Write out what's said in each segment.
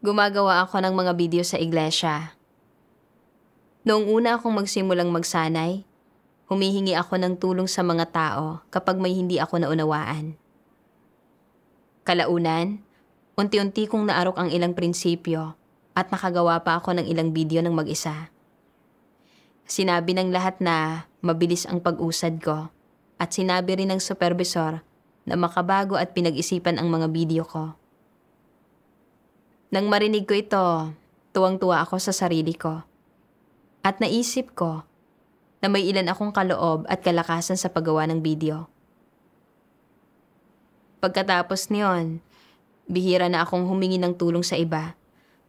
Gumagawa ako ng mga video sa iglesia. Noong una akong magsimulang magsanay, humihingi ako ng tulong sa mga tao kapag may hindi ako naunawaan. Kalaunan, unti-unti kong naarok ang ilang prinsipyo at nakagawa pa ako ng ilang video ng mag-isa. Sinabi ng lahat na mabilis ang pag-usad ko at sinabi rin ng supervisor na makabago at pinag-isipan ang mga video ko. Nang marinig ko ito, tuwang-tuwa ako sa sarili ko. At naisip ko na may ilan akong kaloob at kalakasan sa paggawa ng video. Pagkatapos niyon, bihira na akong humingi ng tulong sa iba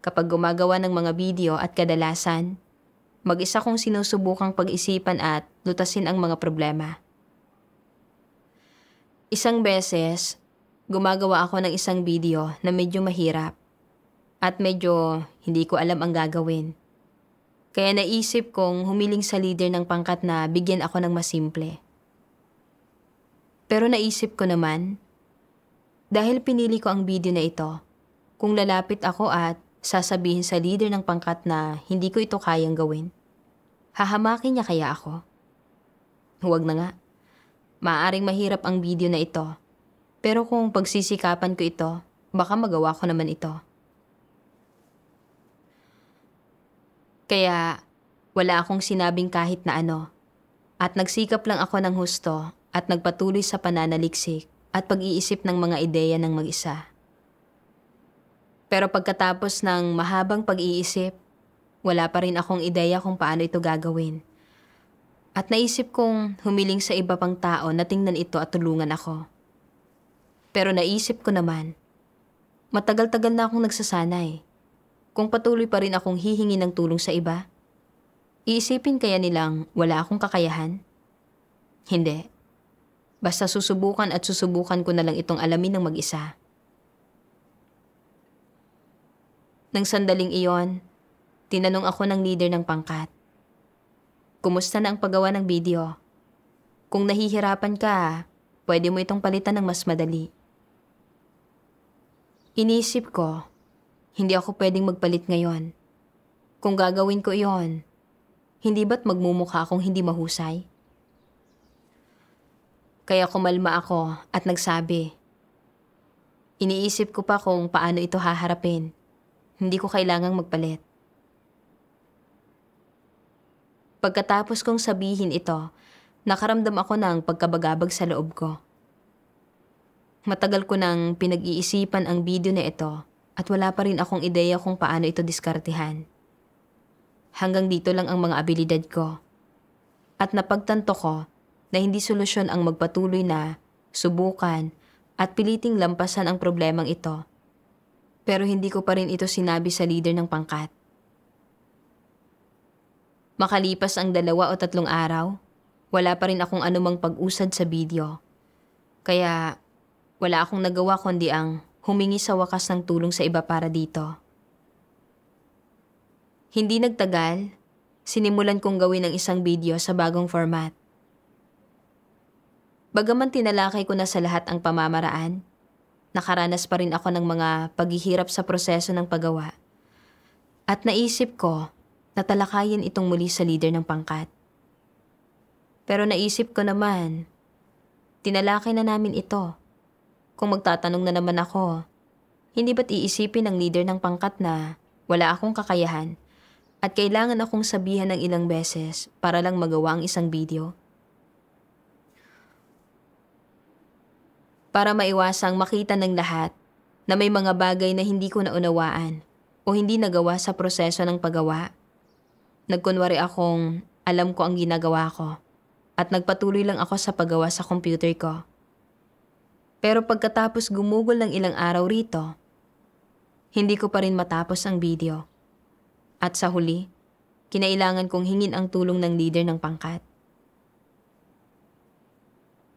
kapag gumagawa ng mga video at kadalasan, mag-isa kong sinusubukang pag-isipan at lutasin ang mga problema. Isang beses, gumagawa ako ng isang video na medyo mahirap at medyo hindi ko alam ang gagawin. Kaya naisip kong humiling sa leader ng pangkat na bigyan ako ng mas simple. Pero naisip ko naman, dahil pinili ko ang video na ito, kung lalapit ako at sasabihin sa leader ng pangkat na hindi ko ito kayang gawin, hahamakin niya kaya ako? Huwag na nga. Maaaring mahirap ang video na ito, pero kung pagsisikapan ko ito, baka magawa ko naman ito. Kaya wala akong sinabing kahit na ano at nagsikap lang ako ng husto at nagpatuloy sa pananaliksik at pag-iisip ng mga ideya ng mag-isa. Pero pagkatapos ng mahabang pag-iisip, wala pa rin akong ideya kung paano ito gagawin. At naisip kong humiling sa iba pang tao na tingnan ito at tulungan ako. Pero naisip ko naman, matagal-tagal na akong nagsasanay. Kung patuloy pa rin akong hihingi ng tulong sa iba, iisipin kaya nilang wala akong kakayahan? Hindi. Basta susubukan at susubukan ko na lang itong alamin ng mag-isa. Nang sandaling iyon, tinanong ako ng leader ng pangkat. Kumusta na ang paggawa ng video? Kung nahihirapan ka, pwede mo itong palitan ng mas madali. Inisip ko, hindi ako pwedeng magpalit ngayon. Kung gagawin ko iyon, hindi ba't magmumukha akong hindi mahusay? Kaya kumalma ako at nagsabi, iniisip ko pa kung paano ito haharapin. Hindi ko kailangang magpalit. Pagkatapos kong sabihin ito, nakaramdam ako ng pagkabagabag sa loob ko. Matagal ko nang pinag-iisipan ang video na ito at wala pa rin akong ideya kung paano ito diskartehan. Hanggang dito lang ang mga abilidad ko. At napagtanto ko na hindi solusyon ang magpatuloy na subukan at piliting lampasan ang problemang ito. Pero hindi ko pa rin ito sinabi sa leader ng pangkat. Makalipas ang 2 o 3 araw, wala pa rin akong anumang pag-usad sa video. Kaya wala akong nagawa kundi ang humingi sa wakas ng tulong sa iba para dito. Hindi nagtagal, sinimulan kong gawin ang isang video sa bagong format. Bagaman tinalakay ko na sa lahat ang pamamaraan, nakaranas pa rin ako ng mga paghihirap sa proseso ng paggawa. At naisip ko na talakayin itong muli sa leader ng pangkat. Pero naisip ko naman, tinalakay na namin ito. Kung magtatanong na naman ako, hindi ba't iisipin ng leader ng pangkat na wala akong kakayahan at kailangan akong sabihan ng ilang beses para lang magawa ang isang video? Para maiwasang makita ng lahat na may mga bagay na hindi ko naunawaan o hindi nagawa sa proseso ng paggawa, nagkunwari akong alam ko ang ginagawa ko at nagpatuloy lang ako sa paggawa sa computer ko. Pero pagkatapos gumugol ng ilang araw rito, hindi ko pa rin matapos ang video. At sa huli, kinailangan kong hingin ang tulong ng leader ng pangkat.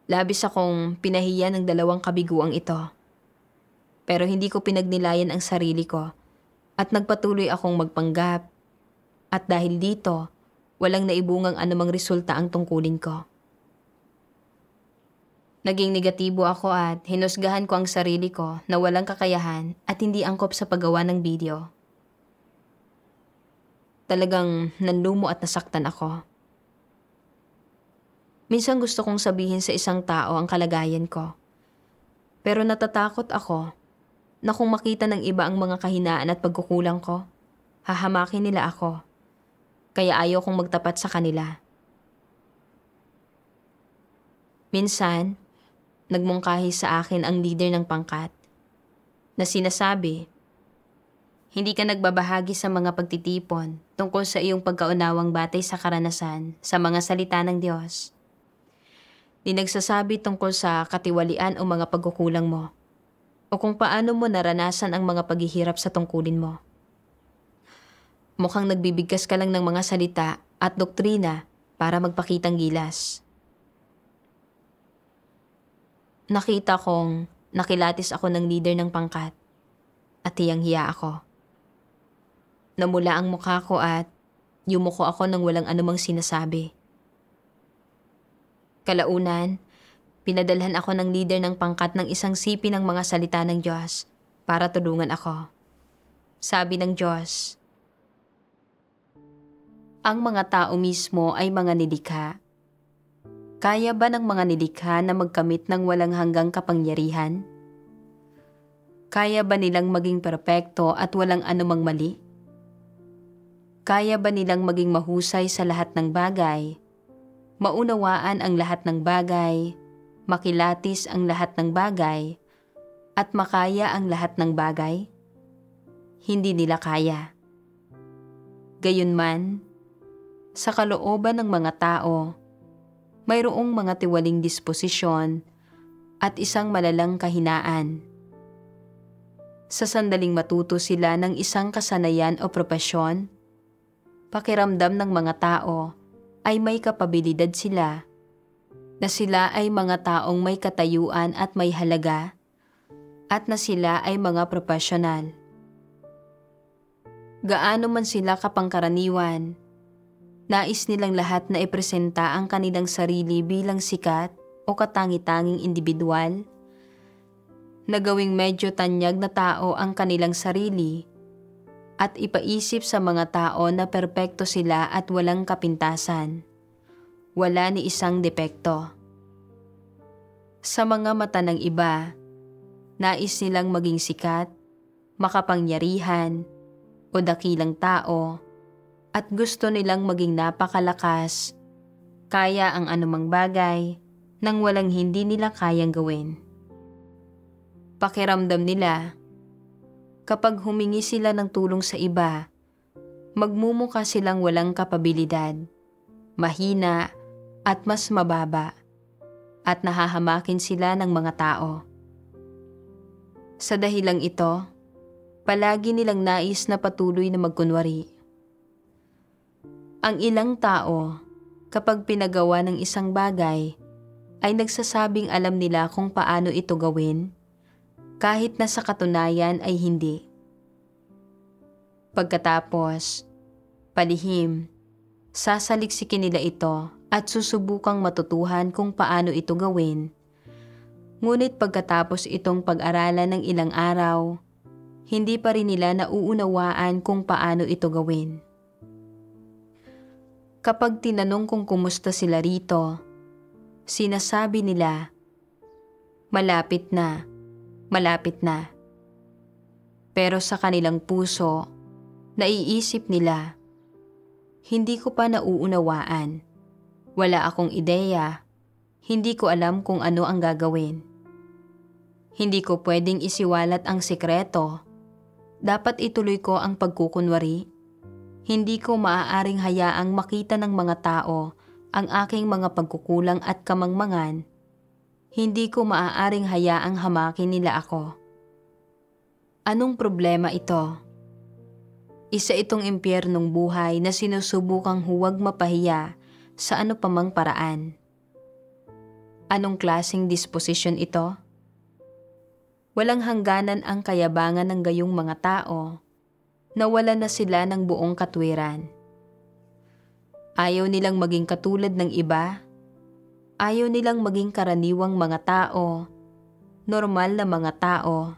Labis akong pinahiya ng 2 kabiguang ito. Pero hindi ko pinagnilayan ang sarili ko at nagpatuloy akong magpanggap. At dahil dito, walang naibungang anumang resulta ang tungkulin ko. Naging negatibo ako at hinusgahan ko ang sarili ko na walang kakayahan at hindi angkop sa paggawa ng video. Talagang nanlumo at nasaktan ako. Minsan gusto kong sabihin sa isang tao ang kalagayan ko. Pero natatakot ako na kung makita ng iba ang mga kahinaan at pagkukulang ko, hahamakin nila ako. Kaya ayaw kong magtapat sa kanila. Minsan, nagmungkahi sa akin ang leader ng pangkat na sinasabi, hindi ka nagbabahagi sa mga pagtitipon tungkol sa iyong pagkaunawang batay sa karanasan sa mga salita ng Diyos. Di nagsasabi tungkol sa katiwalian o mga pagkukulang mo o kung paano mo naranasan ang mga paghihirap sa tungkulin mo. Mukhang nagbibigkas ka lang ng mga salita at doktrina para magpakitang gilas. Nakita kong nakilatis ako ng leader ng pangkat at hiyang-hiya ako. Namula ang mukha ko at yumuko ako nang walang anumang sinasabi. Kalaunan, pinadalhan ako ng leader ng pangkat ng isang sipi ng mga salita ng Diyos para tulungan ako. Sabi ng Diyos, ang mga tao mismo ay mga nilikha. Kaya ba ng mga nilikha na magkamit ng walang hanggang kapangyarihan? Kaya ba nilang maging perpekto at walang anumang mali? Kaya ba nilang maging mahusay sa lahat ng bagay, maunawaan ang lahat ng bagay, makilatis ang lahat ng bagay, at makaya ang lahat ng bagay? Hindi nila kaya. Gayunman, sa kalooban ng mga tao, mayroong mga tiwaling disposisyon at isang malalang kahinaan. Sa sandaling matuto sila ng isang kasanayan o propesyon, pakiramdam ng mga tao ay may kapabilidad sila, na sila ay mga taong may katayuan at may halaga, at na sila ay mga profesional. Gaano man sila kapangkaraniwan, nais nilang lahat na ipresenta ang kanilang sarili bilang sikat o katangi-tanging individual, na gawing medyo tanyag na tao ang kanilang sarili, at ipaisip sa mga tao na perpekto sila at walang kapintasan. Wala ni isang depekto. Sa mga mata ng iba, nais nilang maging sikat, makapangyarihan, o dakilang tao, at gusto nilang maging napakalakas, kaya ang anumang bagay nang walang hindi nila kayang gawin. Pakiramdam nila, kapag humingi sila ng tulong sa iba, magmumukha silang walang kapabilidad, mahina at mas mababa, at nahahamakin sila ng mga tao. Sa dahilang ito, palagi nilang nais na patuloy na magkunwari. Ang ilang tao, kapag pinagawa ng isang bagay, ay nagsasabing alam nila kung paano ito gawin, kahit na sa katunayan ay hindi. Pagkatapos, palihim, sasaliksikin nila ito at susubukang matutuhan kung paano ito gawin. Ngunit pagkatapos itong pag-aralan ng ilang araw, hindi pa rin nila nauunawaan kung paano ito gawin. Kapag tinanong kung kumusta sila rito, sinasabi nila, malapit na, malapit na. Pero sa kanilang puso, naiisip nila, hindi ko pa nauunawaan. Wala akong ideya, hindi ko alam kung ano ang gagawin. Hindi ko pwedeng isiwalat ang sikreto. Dapat ituloy ko ang pagkukunwari. Hindi ko maaaring hayaang makita ng mga tao ang aking mga pagkukulang at kamangmangan. Hindi ko maaaring hayaang hamakin nila ako. Anong problema ito? Isa itong impyernong buhay na sinusubukang huwag mapahiya sa ano pamang paraan. Anong klaseng disposisyon ito? Walang hangganan ang kayabangan ng gayong mga tao, nawala na sila ng buong katwiran. Ayaw nilang maging katulad ng iba, Ayaw nilang maging karaniwang mga tao, normal na mga tao.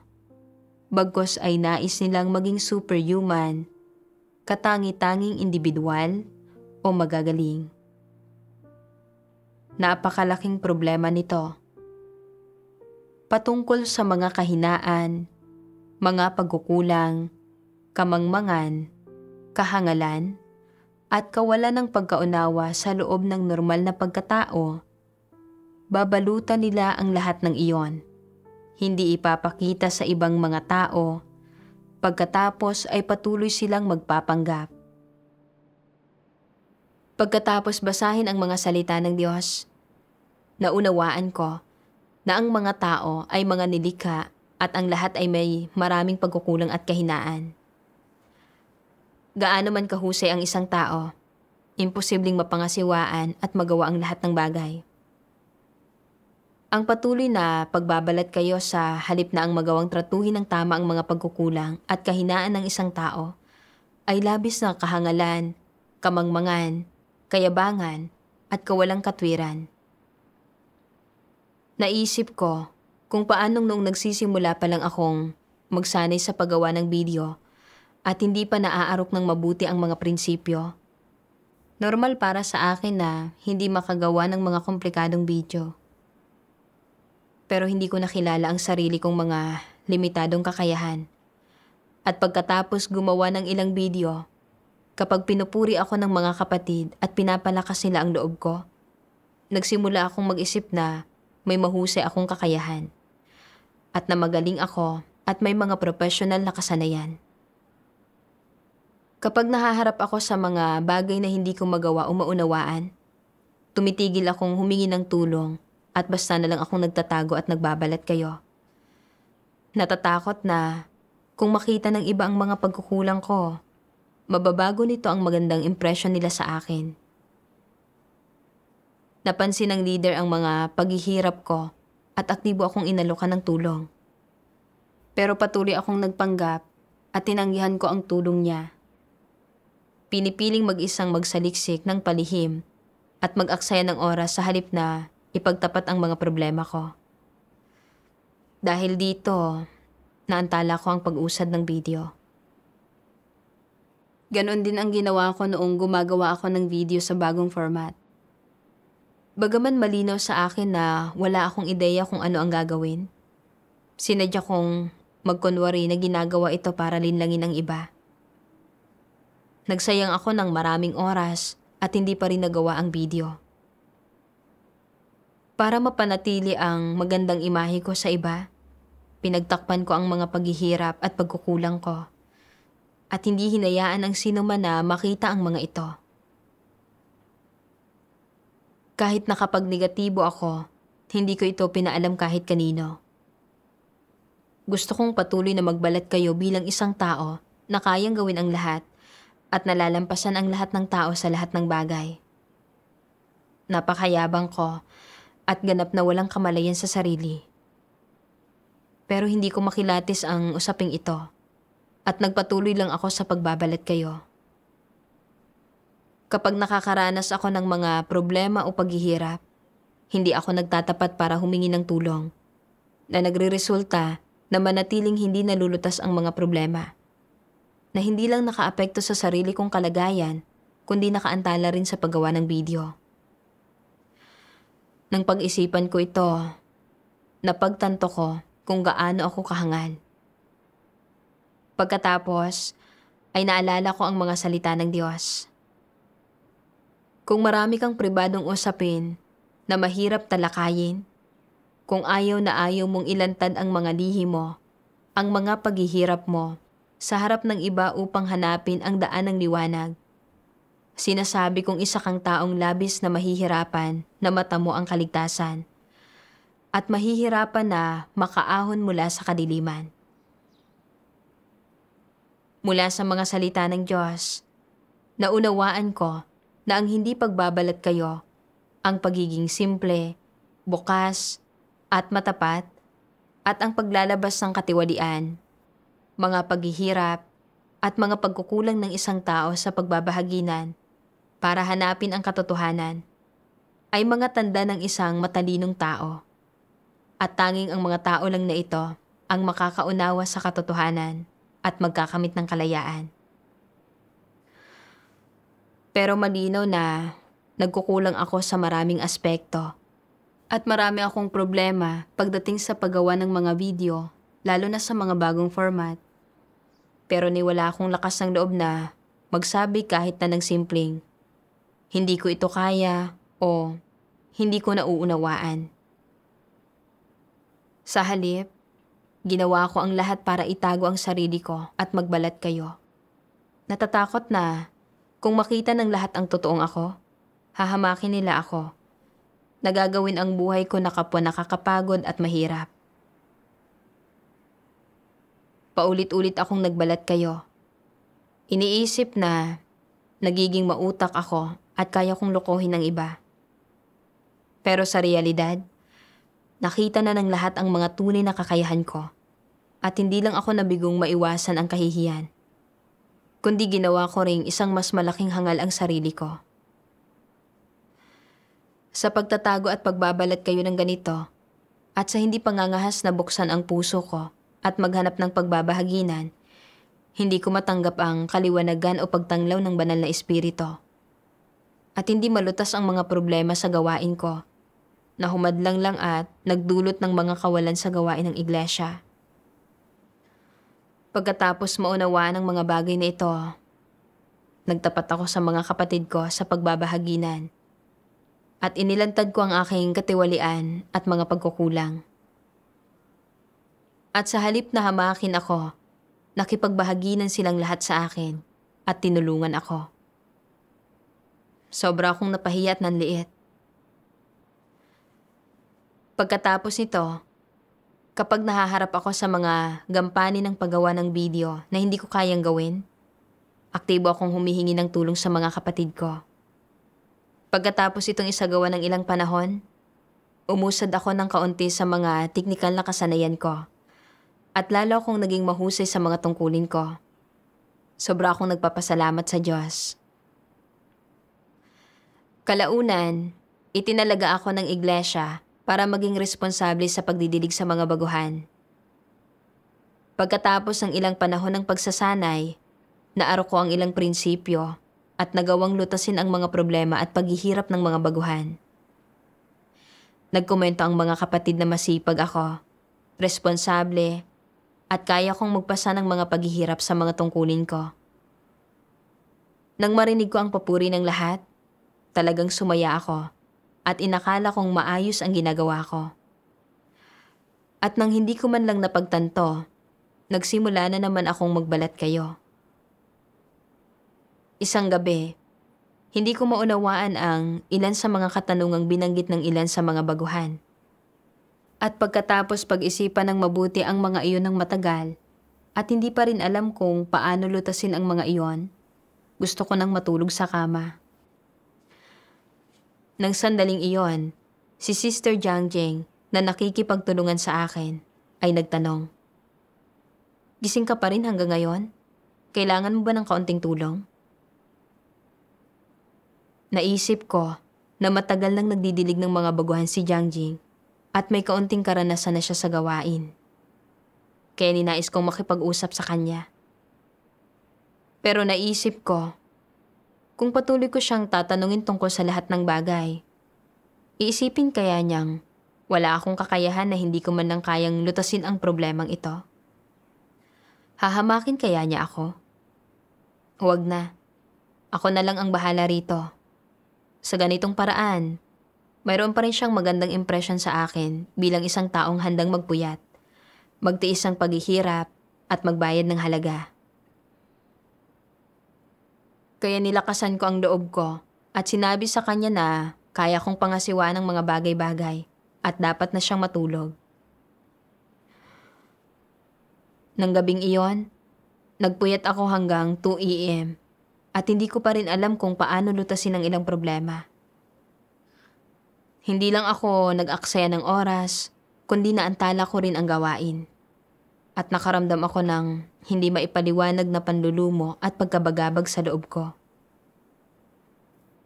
Bagkus ay nais nilang maging superhuman, katangi-tanging individual o magagaling. Napakalaking problema nito. Patungkol sa mga kahinaan, mga pagkukulang, kamangmangan, kahangalan, at kawalan ng pagkaunawa sa loob ng normal na pagkatao, babalutan nila ang lahat ng iyon. Hindi ipapakita sa ibang mga tao, pagkatapos ay patuloy silang magpapanggap. Pagkatapos basahin ang mga salita ng Diyos, naunawaan ko na ang mga tao ay mga nilikha at ang lahat ay may maraming pagkukulang at kahinaan. Gaano man kahusay ang isang tao, imposibleng mapangasiwaan at magawa ang lahat ng bagay. Ang patuloy na pagbabalat kayo sa halip na ang magawang tratuhin ng tama ang mga pagkukulang at kahinaan ng isang tao ay labis na kahangalan, kamangmangan, kayabangan at kawalang katwiran. Naisip ko kung paanong noong nagsisimula pa lang akong magsanay sa paggawa ng video at hindi pa naaarok ng mabuti ang mga prinsipyo. Normal para sa akin na hindi makagawa ng mga komplikadong video. Pero hindi ko nakilala ang sarili kong mga limitadong kakayahan. At pagkatapos gumawa ng ilang video, kapag pinupuri ako ng mga kapatid at pinapalakas nila ang loob ko, nagsimula akong mag-isip na may mahusay akong kakayahan at na magaling ako at may mga professional na kasanayan. Kapag nahaharap ako sa mga bagay na hindi ko magawa o maunawaan, tumitigil akong humingi ng tulong at basta na lang akong nagtatago at nagbabalat kayo. Natatakot na kung makita ng iba ang mga pagkukulang ko, mababago nito ang magandang impression nila sa akin. Napansin ng leader ang mga paghihirap ko at aktibo akong inalukan ng tulong. Pero patuloy akong nagpanggap at tinanggihan ko ang tulong niya. Pinipiling mag-isang magsaliksik ng palihim at mag-aksaya ng oras sa halip na ipagtapat ang mga problema ko. Dahil dito, naantala ko ang pag-usad ng video. Ganon din ang ginawa ko noong gumagawa ako ng video sa bagong format. Bagaman malinaw sa akin na wala akong ideya kung ano ang gagawin, sinadya kong magkunwari na ginagawa ito para linlangin ang iba. Nagsayang ako ng maraming oras at hindi pa rin nagawa ang video. Para mapanatili ang magandang imahe ko sa iba, pinagtakpan ko ang mga paghihirap at pagkukulang ko at hindi hinayaan ang sino man na makita ang mga ito. Kahit na kapag negatibo ako, hindi ko ito pinaalam kahit kanino. Gusto kong patuloy na magbalat kayo bilang isang tao na kayang gawin ang lahat at nalalampasan ang lahat ng tao sa lahat ng bagay. Napakayabang ko at ganap na walang kamalayan sa sarili. Pero hindi ko makilatis ang usaping ito at nagpatuloy lang ako sa pagbabalat kayo. Kapag nakakaranas ako ng mga problema o paghihirap, hindi ako nagtatapat para humingi ng tulong na nagreresulta na manatiling hindi nalulutas ang mga problema, na hindi lang nakaapekto sa sarili kong kalagayan, kundi nakaantala rin sa paggawa ng video. Nang pag-isipan ko ito, napagtanto ko kung gaano ako kahangal. Pagkatapos, ay naalala ko ang mga salita ng Diyos. Kung marami kang pribadong usapin na mahirap talakayin, kung ayaw na ayaw mong ilantad ang mga lihim mo, ang mga paghihirap mo, sa harap ng iba upang hanapin ang daan ng liwanag, sinasabi kong isa kang taong labis na mahihirapan na matamo ang kaligtasan at mahihirapan na makaahon mula sa kadiliman. Mula sa mga salita ng Diyos, naunawaan ko na ang hindi pagbabalat kayo, ang pagiging simple, bukas, at matapat, at ang paglalabas ng katiwalian, mga paghihirap, at mga pagkukulang ng isang tao sa pagbabahaginan para hanapin ang katotohanan, ay mga tanda ng isang matalinong tao. At tanging ang mga tao lang na ito ang makakaunawa sa katotohanan at magkakamit ng kalayaan. Pero malinaw na nagkukulang ako sa maraming aspekto. At marami akong problema pagdating sa paggawa ng mga video, lalo na sa mga bagong format. Pero niwala akong lakas ng loob na magsabi kahit na ng simpleng, hindi ko ito kaya o hindi ko nauunawaan. Sa halip, ginawa ko ang lahat para itago ang sarili ko at magbalat kayo. Natatakot na kung makita ng lahat ang totoong ako, hahamakin nila ako. Nagagawin ang buhay ko na kapwa nakakapagod at mahirap. Paulit-ulit akong nagbalat kayo. Iniisip na nagiging mautak ako at kaya kong lokohin ng iba. Pero sa realidad, nakita na ng lahat ang mga tunay na kakayahan ko at hindi lang ako nabigong maiwasan ang kahihiyan, kundi ginawa ko ring isang mas malaking hangal ang sarili ko. Sa pagtatago at pagbabalat kayo ng ganito at sa hindi pangangahas na buksan ang puso ko at maghanap ng pagbabahaginan, hindi ko matanggap ang kaliwanagan o pagtanglaw ng banal na espiritu. At hindi malutas ang mga problema sa gawain ko na humadlang lang at nagdulot ng mga kawalan sa gawain ng iglesia. Pagkatapos maunawaan ang mga bagay na ito, nagtapat ako sa mga kapatid ko sa pagbabahaginan at inilantad ko ang aking katiwalian at mga pagkukulang. At sa halip na hamakin ako, nakipagbahaginan silang lahat sa akin at tinulungan ako. Sobra akong napahiya at nanliit. Pagkatapos nito, kapag nahaharap ako sa mga gampanin ng paggawa ng video na hindi ko kayang gawin, aktibo akong humihingi ng tulong sa mga kapatid ko. Pagkatapos itong isagawa ng ilang panahon, umusad ako ng kaunti sa mga teknikal na kasanayan ko at lalo akong naging mahusay sa mga tungkulin ko. Sobra akong nagpapasalamat sa Diyos. Kalaunan, itinalaga ako ng iglesia para maging responsable sa pagdidilig sa mga baguhan. Pagkatapos ng ilang panahon ng pagsasanay, naaro ko ang ilang prinsipyo at nagawang lutasin ang mga problema at paghihirap ng mga baguhan. Nagkomento ang mga kapatid na masipag ako, responsable, at kaya kong magpasa ng mga paghihirap sa mga tungkulin ko. Nang marinig ko ang papuri ng lahat, talagang sumaya ako at inakala kong maayos ang ginagawa ko. At nang hindi ko man lang napagtanto, nagsimula na naman akong magbalat kayo. Isang gabi, hindi ko maunawaan ang ilan sa mga katanungang binanggit ng ilan sa mga baguhan. At pagkatapos pag-isipan ng mabuti ang mga iyon ng matagal, at hindi pa rin alam kung paano lutasin ang mga iyon, gusto ko nang matulog sa kama. Nang sandaling iyon, si Sister Jiangjing na nakikipagtulungan sa akin ay nagtanong, "Gising ka pa rin hanggang ngayon? Kailangan mo ba ng kaunting tulong?" Naisip ko na matagal nang nagdidilig ng mga baguhan si Jiangjing at may kaunting karanasan na siya sa gawain. Kaya ninais kong makipag-usap sa kanya. Pero naisip ko, kung patuloy ko siyang tatanungin tungkol sa lahat ng bagay, iisipin kaya niyang wala akong kakayahan na hindi ko man lang kayang lutasin ang problemang ito? Hahamakin kaya niya ako? Huwag na. Ako na lang ang bahala rito. Sa ganitong paraan, mayroon pa rin siyang magandang impresyon sa akin bilang isang taong handang magpuyat, magtiis ng paghihirap at magbayad ng halaga. Kaya nilakasan ko ang loob ko at sinabi sa kanya na kaya kong pangasiwaan ng mga bagay-bagay at dapat na siyang matulog. Nang gabing iyon, nagpuyat ako hanggang 2 AM at hindi ko pa rin alam kung paano lutasin ang ilang problema. Hindi lang ako nag-aksaya ng oras, kundi naantala ko rin ang gawain. At nakaramdam ako ng hindi maipaliwanag na panlulumo at pagkabagabag sa loob ko.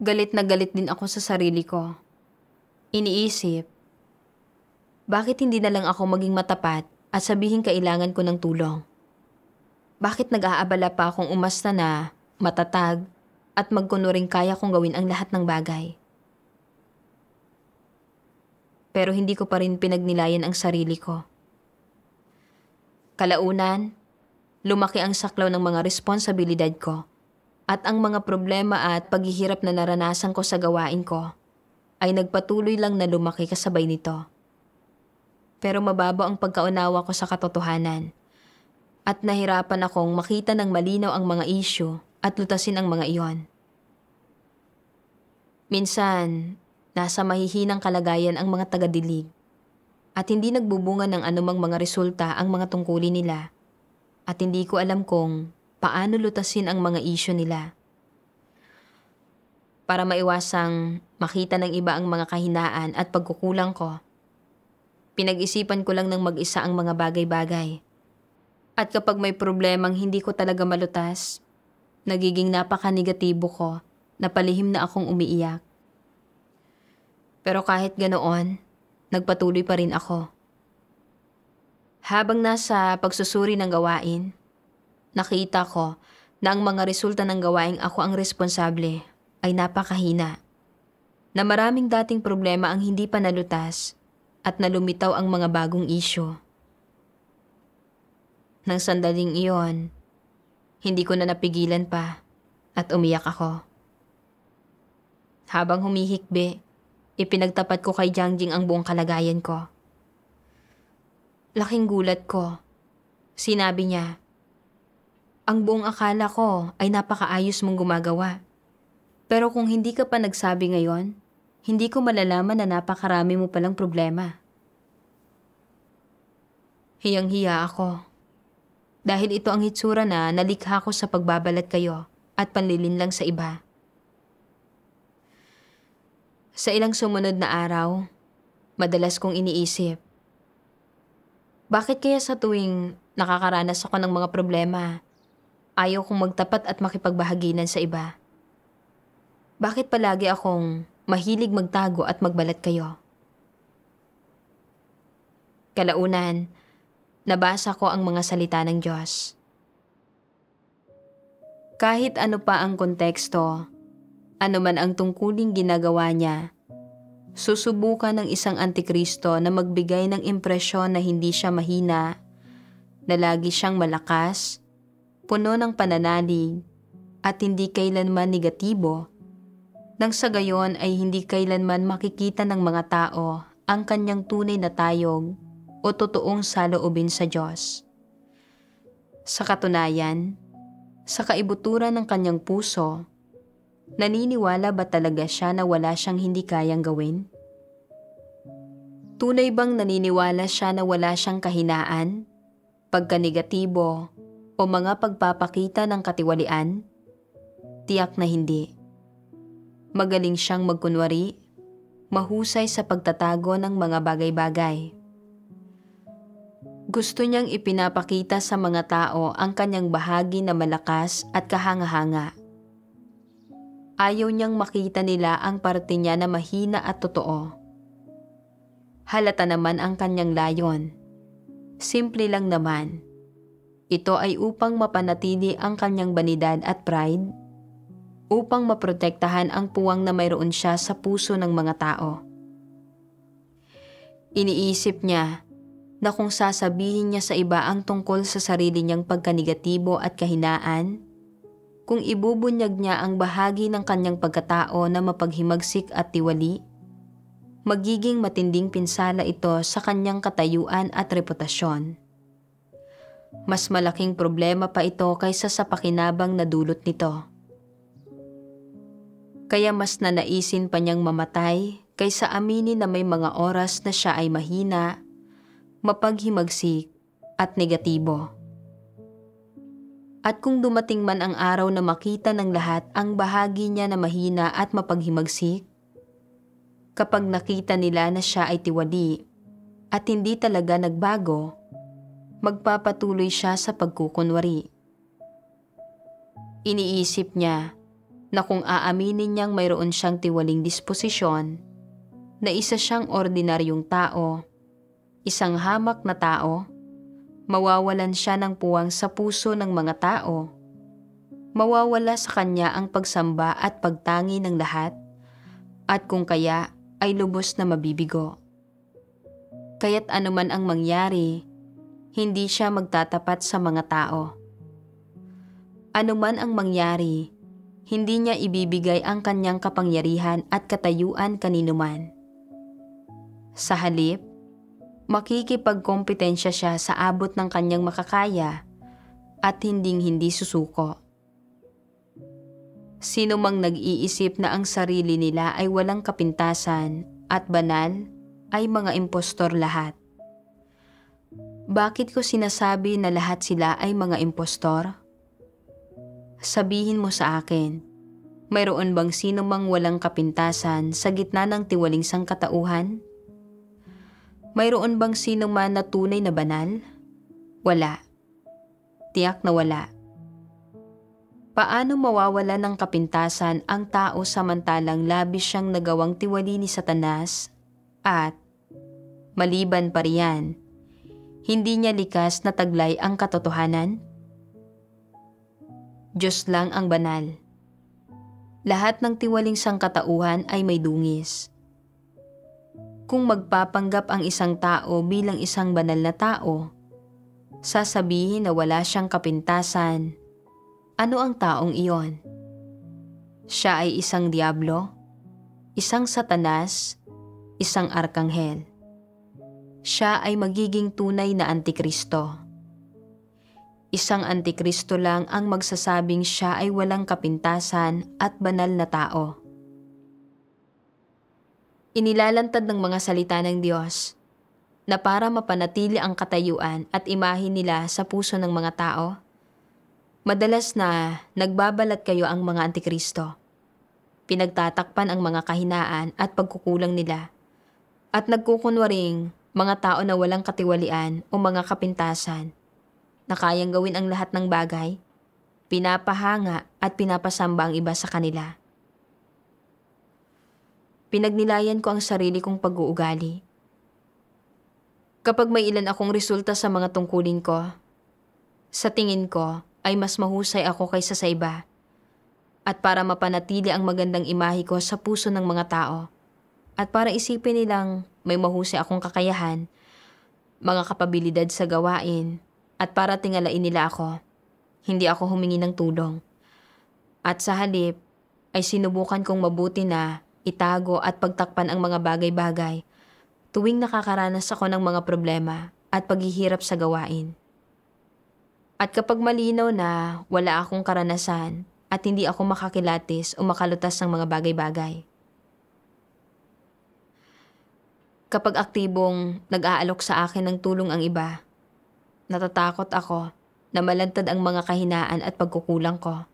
Galit na galit din ako sa sarili ko Iniisip, bakit hindi na lang ako maging matapat at sabihin kailangan ko ng tulong? Bakit nag-aabala pa akong umasta na, matatag, at magkunuring kaya kong gawin ang lahat ng bagay? Pero hindi ko pa rin pinagnilayan ang sarili ko. Kalaunan, lumaki ang saklaw ng mga responsibilidad ko at ang mga problema at paghihirap na naranasan ko sa gawain ko ay nagpatuloy lang na lumaki kasabay nito. Pero mababaw ang pagkaunawa ko sa katotohanan at nahirapan akong makita ng malinaw ang mga isyu at lutasin ang mga iyon. Minsan, nasa mahihinang kalagayan ang mga tagadilig at hindi nagbubunga ng anumang mga resulta ang mga tungkulin nila at hindi ko alam kung paano lutasin ang mga isyu nila. Para maiwasang makita ng iba ang mga kahinaan at pagkukulang ko, pinag-isipan ko lang ng mag-isa ang mga bagay-bagay. At kapag may problemang hindi ko talaga malutas, nagiging napaka-negatibo ko na palihim na akong umiiyak. Pero kahit ganoon, nagpatuloy pa rin ako. Habang nasa pagsusuri ng gawain, nakita ko na ang mga resulta ng gawaing ako ang responsable ay napakahina. Na maraming dating problema ang hindi pa nalutas at nalumitaw ang mga bagong isyu. Nang sandaling iyon, hindi ko na napigilan pa at umiyak ako. Habang humihikbi, ipinagtapat ko kay Jiangjing ang buong kalagayan ko. Laking gulat ko. Sinabi niya, ang buong akala ko ay napakaayos mong gumagawa. Pero kung hindi ka pa nagsabi ngayon, hindi ko malalaman na napakarami mo palang problema. Hiyang-hiya ako. Dahil ito ang hitsura na nalikha ko sa pagbabalat kayo at panlilinlang sa iba. Sa ilang sumunod na araw, madalas kong iniisip, bakit kaya sa tuwing nakakaranas ako ng mga problema, ayaw kong magtapat at makipagbahaginan sa iba? Bakit palagi akong mahilig magtago at magbalat kayo? Kalaunan, nabasa ko ang mga salita ng Diyos. Kahit ano pa ang konteksto, ano man ang tungkuling ginagawa niya, susubukan ng isang antikristo na magbigay ng impresyon na hindi siya mahina, na lagi siyang malakas, puno ng pananalig, at hindi kailanman negatibo, nang sa gayon ay hindi kailanman makikita ng mga tao ang kanyang tunay na tayog o totoong saloobin sa Diyos. Sa katunayan, sa kaibuturan ng kanyang puso, naniniwala ba talaga siya na wala siyang hindi kayang gawin? Tunay bang naniniwala siya na wala siyang kahinaan, pagkanegatibo, o mga pagpapakita ng katiwalian? Tiyak na hindi. Magaling siyang magkunwari, mahusay sa pagtatago ng mga bagay-bagay. Gusto niyang ipinapakita sa mga tao ang kanyang bahagi na malakas at kahanga-hanga. Ayaw niyang makita nila ang parte niya na mahina at totoo. Halata naman ang kanyang layon. Simple lang naman. Ito ay upang mapanatili ang kanyang banidad at pride, upang maprotektahan ang puwang na mayroon siya sa puso ng mga tao. Iniisip niya na kung sasabihin niya sa iba ang tungkol sa sarili niyang pagkanegatibo at kahinaan, kung ibubunyag niya ang bahagi ng kanyang pagkatao na mapaghimagsik at tiwali, magiging matinding pinsala ito sa kanyang katayuan at reputasyon. Mas malaking problema pa ito kaysa sa pakinabang na dulot nito. Kaya mas nanaisin pa niyang mamatay kaysa aminin na may mga oras na siya ay mahina, mapaghimagsik at negatibo. At kung dumating man ang araw na makita ng lahat ang bahagi niya na mahina at mapaghimagsik, kapag nakita nila na siya ay tiwali at hindi talaga nagbago, magpapatuloy siya sa pagkukunwari. Iniisip niya na kung aaminin niyang mayroon siyang tiwaling disposisyon, na isa siyang ordinaryong tao, isang hamak na tao, mawawalan siya ng puwang sa puso ng mga tao, mawawala sa kanya ang pagsamba at pagtangi ng lahat, at kung kaya ay lubos na mabibigo. Kaya't anuman ang mangyari, hindi siya magtatapat sa mga tao. Anuman ang mangyari, hindi niya ibibigay ang kanyang kapangyarihan at katayuan kaninuman. Sa halip, makikipagkompetensya siya sa abot ng kanyang makakaya at hinding-hindi susuko. Sino mang nag-iisip na ang sarili nila ay walang kapintasan at banal ay mga impostor lahat. Bakit ko sinasabi na lahat sila ay mga impostor? Sabihin mo sa akin, mayroon bang sino mang walang kapintasan sa gitna ng tiwaling sangkatauhan? Mayroon bang sino man na tunay na banal? Wala. Tiyak na wala. Paano mawawala ng kapintasan ang tao samantalang labis siyang nagawang tiwali ni Satanas at, maliban pa riyan, hindi niya likas na taglay ang katotohanan? Diyos lang ang banal. Lahat ng tiwaling sangkatauhan ay may dungis. Kung magpapanggap ang isang tao bilang isang banal na tao, sasabihin na wala siyang kapintasan. Ano ang taong iyon? Siya ay isang diablo, isang Satanas, isang arkanghel. Siya ay magiging tunay na antikristo. Isang antikristo lang ang magsasabing siya ay walang kapintasan at banal na tao. Inilalantad ng mga salita ng Diyos na para mapanatili ang katayuan at imahe nila sa puso ng mga tao, madalas na nagbabalat kayo ang mga antikristo. Pinagtatakpan ang mga kahinaan at pagkukulang nila at nagkukunwaring mga tao na walang katiwalian o mga kapintasan na kayang gawin ang lahat ng bagay, pinapahanga at pinapasamba ang iba sa kanila. Pinagnilayan ko ang sarili kong pag-uugali. Kapag may ilan akong resulta sa mga tungkulin ko, sa tingin ko ay mas mahusay ako kaysa sa iba. At para mapanatili ang magandang imahe ko sa puso ng mga tao, at para isipin nilang may mahusay akong kakayahan, mga kapabilidad sa gawain, at para tingalain nila ako, hindi ako humingi ng tulong. At sa halip ay sinubukan kong mabuti na itago at pagtakpan ang mga bagay-bagay tuwing nakakaranas ako ng mga problema at paghihirap sa gawain. At kapag malinaw na wala akong karanasan at hindi ako makakilatis o makalutas ng mga bagay-bagay. Kapag aktibong nag-aalok sa akin ng tulong ang iba, natatakot ako na malantad ang mga kahinaan at pagkukulang ko.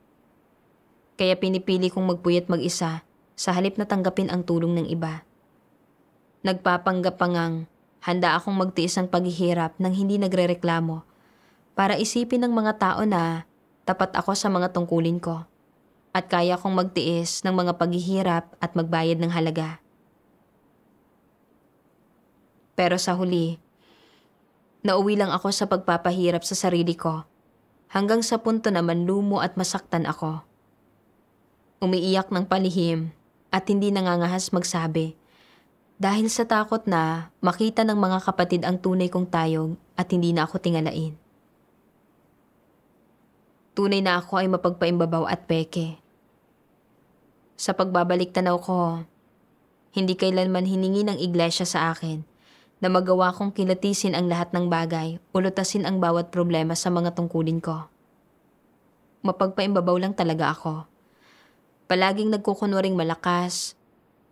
Kaya pinipili kong magpuyat mag-isa sa halip na tanggapin ang tulong ng iba. Nagpapanggap pa ngang handa akong magtiis ng paghihirap nang hindi nagrereklamo para isipin ng mga tao na tapat ako sa mga tungkulin ko at kaya kong magtiis ng mga paghihirap at magbayad ng halaga. Pero sa huli, nauwi lang ako sa pagpapahirap sa sarili ko hanggang sa punto na manlumo at masaktan ako. Umiiyak ng palihim at hindi nangangahas magsabi dahil sa takot na makita ng mga kapatid ang tunay kong tayog at hindi na ako tingalain. Tunay na ako ay mapagpaimbabaw at peke. Sa pagbabalik tanaw ko, hindi kailanman hiningi ng iglesia sa akin na magawa kong kilatisin ang lahat ng bagay o lutasin ang bawat problema sa mga tungkulin ko. Mapagpaimbabaw lang talaga ako. Palaging nagkukunwaring malakas,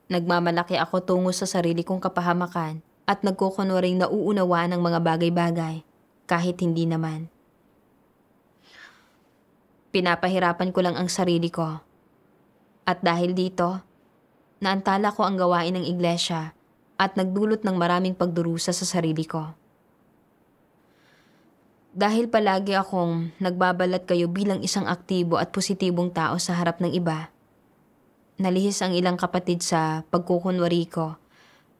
nagmamalaki ako tungo sa sarili kong kapahamakan at nagkukunwaring nauunawaan ang mga bagay-bagay kahit hindi naman. Pinapahirapan ko lang ang sarili ko. At dahil dito, naantala ko ang gawain ng iglesia at nagdulot ng maraming pagdurusa sa sarili ko. Dahil palagi akong nagbabalat kayo bilang isang aktibo at positibong tao sa harap ng iba, nalihis ang ilang kapatid sa pagkukunwari ko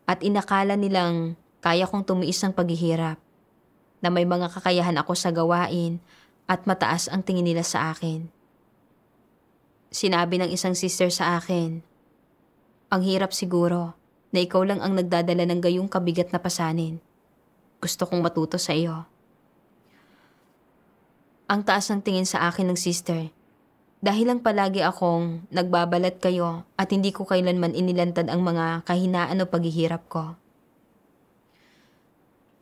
at inakala nilang kaya kong tumiis ng paghihirap, na may mga kakayahan ako sa gawain at mataas ang tingin nila sa akin. Sinabi ng isang sister sa akin, "Ang hirap siguro na ikaw lang ang nagdadala ng gayong kabigat na pasanin. Gusto kong matuto sa iyo." Ang taas ng tingin sa akin ng sister dahil lang palagi akong nagbabalat kayo at hindi ko kailanman inilantad ang mga kahinaan o paghihirap ko.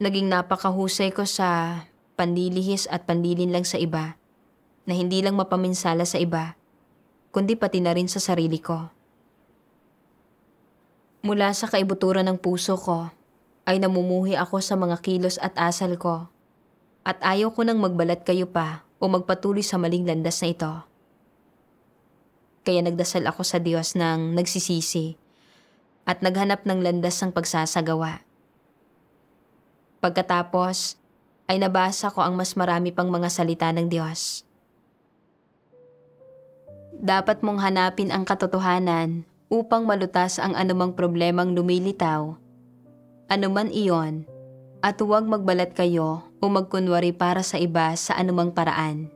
Naging napakahusay ko sa panlilihis at panlilin lang sa iba na hindi lang mapaminsala sa iba, kundi pati na rin sa sarili ko. Mula sa kaibuturan ng puso ko ay namumuhi ako sa mga kilos at asal ko at ayaw ko nang magbalat kayo pa o magpatuloy sa maling landas na ito. Kaya nagdasal ako sa Diyos ng nagsisisi at naghanap ng landas ng pagsasagawa. Pagkatapos ay nabasa ko ang mas marami pang mga salita ng Diyos. Dapat mong hanapin ang katotohanan upang malutas ang anumang problemang lumilitaw, anuman iyon, at huwag magbalat kayo o magkunwari para sa iba sa anumang paraan.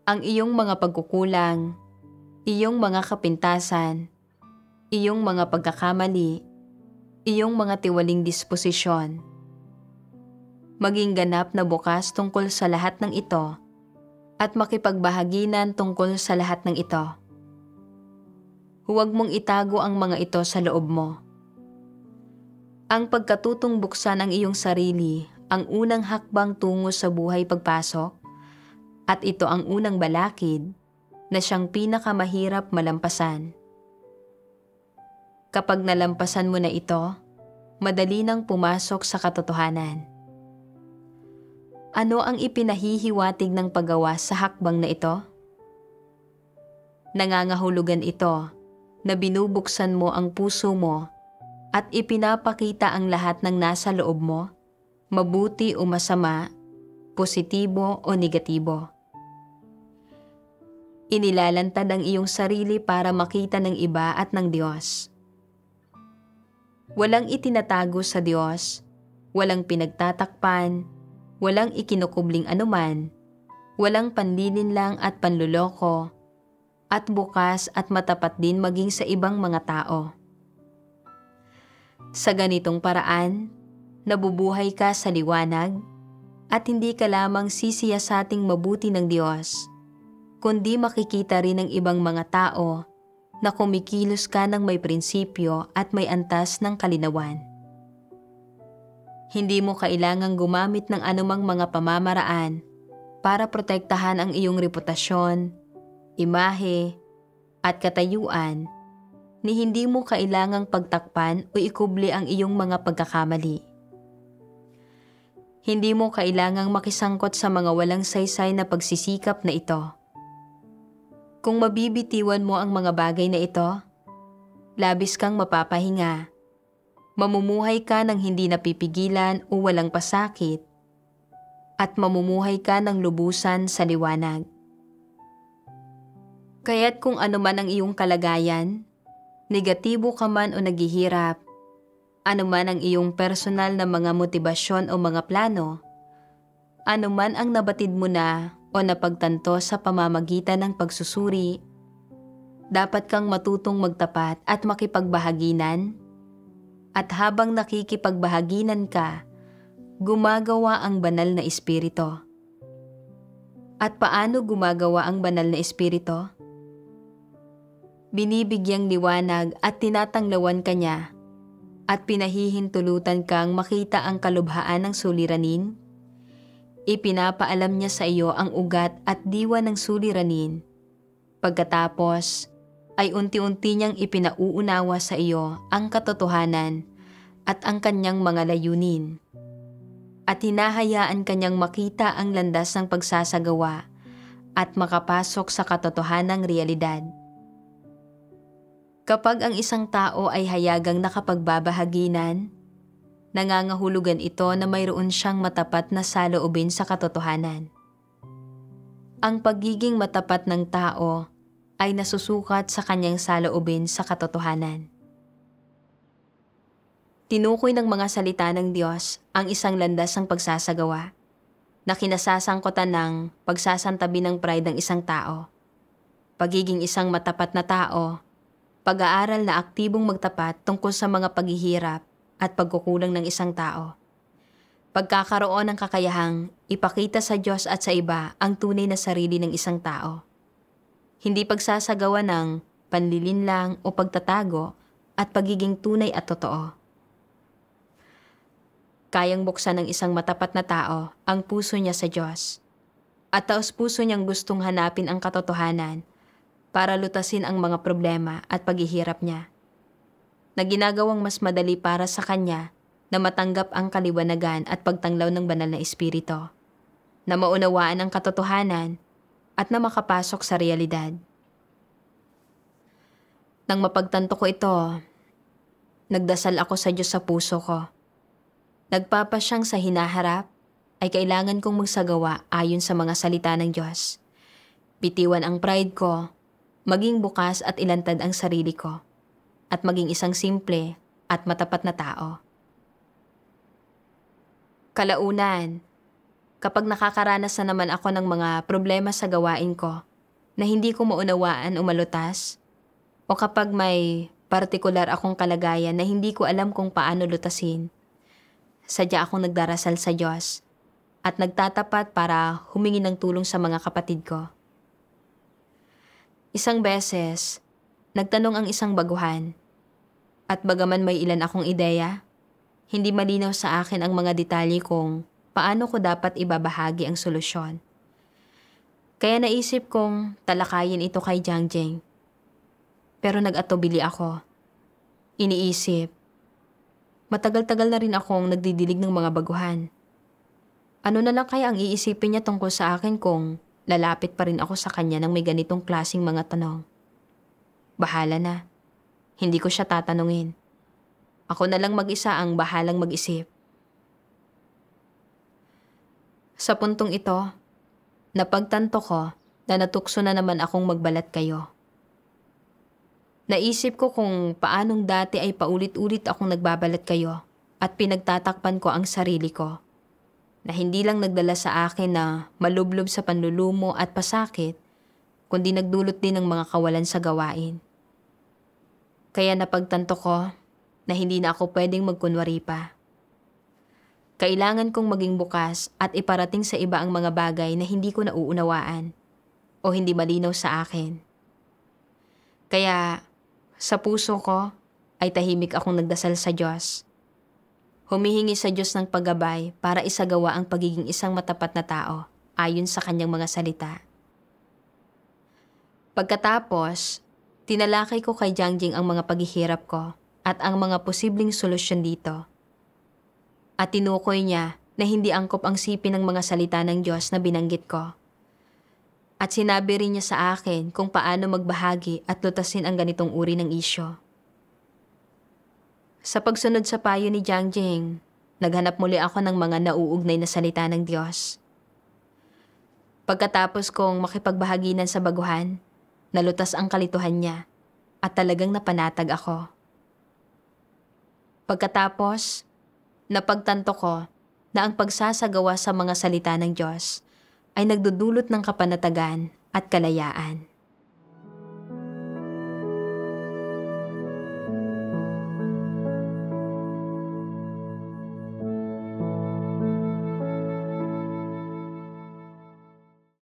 Ang iyong mga pagkukulang, iyong mga kapintasan, iyong mga pagkakamali, iyong mga tiwaling disposisyon. Maging ganap na bukas tungkol sa lahat ng ito at makipagbahaginan tungkol sa lahat ng ito. Huwag mong itago ang mga ito sa loob mo. Ang pagkatutong buksan ang iyong sarili ang unang hakbang tungo sa buhay pagpasok at ito ang unang balakid na siyang pinakamahirap malampasan. Kapag nalampasan mo na ito, madali nang pumasok sa katotohanan. Ano ang ipinahihiwatig ng paggawa sa hakbang na ito? Nangangahulugan ito na binubuksan mo ang puso mo at ipinapakita ang lahat ng nasa loob mo, mabuti o masama, positibo o negatibo. Inilalantad ang iyong sarili para makita ng iba at ng Diyos. Walang itinatago sa Diyos, walang pinagtatakpan, walang ikinukubling anuman, walang panlilinlang at panluloko, at bukas at matapat din maging sa ibang mga tao. Sa ganitong paraan, nabubuhay ka sa liwanag at hindi ka lamang sisiyasating mabuti ng Diyos, kundi makikita rin ng ibang mga tao na kumikilos ka ng may prinsipyo at may antas ng kalinawan. Hindi mo kailangang gumamit ng anumang mga pamamaraan para protektahan ang iyong reputasyon, imahe, at katayuan, ni hindi mo kailangang pagtakpan o ikubli ang iyong mga pagkakamali. Hindi mo kailangang makisangkot sa mga walang saysay na pagsisikap na ito. Kung mabibitiwan mo ang mga bagay na ito, labis kang mapapahinga. Mamumuhay ka ng hindi napipigilan o walang pasakit, at mamumuhay ka ng lubusan sa liwanag. Kaya't kung ano man ang iyong kalagayan, negatibo ka man o naghihirap, ano man ang iyong personal na mga motibasyon o mga plano, ano man ang nabatid mo na o napagtanto sa pamamagitan ng pagsusuri, dapat kang matutong magtapat at makipagbahaginan, at habang nakikipagbahaginan ka, gumagawa ang banal na espiritu. At paano gumagawa ang banal na espiritu? Binibigyang liwanag at tinatanglawan ka niya, at pinahihintulutan kang makita ang kalubhaan ng suliranin. Ipinapaalam niya sa iyo ang ugat at diwa ng suliranin. Pagkatapos ay unti-unti niyang ipinauunawa sa iyo ang katotohanan at ang kanyang mga layunin. At hinahayaan kanyang makita ang landas ng pagsasagawa at makapasok sa katotohanang realidad. Kapag ang isang tao ay hayagang nakapagbabahaginan, nangangahulugan ito na mayroon siyang matapat na saloobin sa katotohanan. Ang pagiging matapat ng tao ay nasusukat sa kanyang saloobin sa katotohanan. Tinukoy ng mga salita ng Diyos ang isang landas ng pagsasagawa na kinasasangkutan ng pagsasantabi ng pride ng isang tao, pagiging isang matapat na tao, pag-aaral na aktibong magtapat tungkol sa mga paghihirap at pagkukulang ng isang tao, pagkakaroon ng kakayahang ipakita sa Diyos at sa iba ang tunay na sarili ng isang tao. Hindi pagsasagawa ng panlilinlang o pagtatago at pagiging tunay at totoo. Kayang buksan ng isang matapat na tao ang puso niya sa Diyos at taos-puso niyang gustong hanapin ang katotohanan para lutasin ang mga problema at paghihirap niya, na ginagawang mas madali para sa kanya na matanggap ang kaliwanagan at pagtanglaw ng banal na espiritu, na maunawaan ang katotohanan at na makapasok sa realidad. Nang mapagtanto ko ito, nagdasal ako sa Diyos sa puso ko. Nagpapasyang sa hinaharap ay kailangan kong magsagawa ayon sa mga salita ng Diyos. Bitiwan ang pride ko, maging bukas at ilantad ang sarili ko, at maging isang simple at matapat na tao. Kalaunan, kapag nakakaranas na naman ako ng mga problema sa gawain ko na hindi ko maunawaan o malutas, o kapag may partikular akong kalagayan na hindi ko alam kung paano lutasin, sadya akong nagdarasal sa Diyos at nagtatapat para humingi ng tulong sa mga kapatid ko. Isang beses, nagtanong ang isang baguhan, at bagaman may ilan akong ideya, hindi malinaw sa akin ang mga detalye kung paano ko dapat ibabahagi ang solusyon. Kaya naisip kong talakayin ito kay Jangjing. Pero nag-atubili ako. Iniisip, matagal-tagal na rin akong nagdidilig ng mga baguhan. Ano na lang kaya ang iisipin niya tungkol sa akin kung lalapit pa rin ako sa kanya ng may ganitong klaseng mga tanong? Bahala na. Hindi ko siya tatanungin. Ako na lang mag-isa ang bahalang mag-isip. Sa puntong ito, napagtanto ko na natukso na naman akong magbalat kayo. Naisip ko kung paanong dati ay paulit-ulit akong nagbabalat kayo at pinagtatakpan ko ang sarili ko, na hindi lang nagdala sa akin na malublob sa panlulumo at pasakit, kundi nagdulot din ng mga kawalan sa gawain. Kaya napagtanto ko na hindi na ako pwedeng magkunwari pa. Kailangan kong maging bukas at iparating sa iba ang mga bagay na hindi ko nauunawaan o hindi malinaw sa akin. Kaya sa puso ko ay tahimik akong nagdasal sa Diyos. Humihingi sa Diyos ng paggabay para isagawa ang pagiging isang matapat na tao ayon sa kanyang mga salita. Pagkatapos, tinalakay ko kay Jangjing ang mga paghihirap ko at ang mga posibleng solusyon dito. At tinukoy niya na hindi angkop ang sipin ng mga salita ng Diyos na binanggit ko. At sinabi rin niya sa akin kung paano magbahagi at lutasin ang ganitong uri ng isyo. Sa pagsunod sa payo ni Jangjing, naghanap muli ako ng mga nauugnay na salita ng Diyos. Pagkatapos kong makipagbahaginan sa baguhan, nalutas ang kalituhan niya at talagang napanatag ako. Pagkatapos, napagtanto ko na ang pagsasagawa sa mga salita ng Diyos ay nagdudulot ng kapanatagan at kalayaan.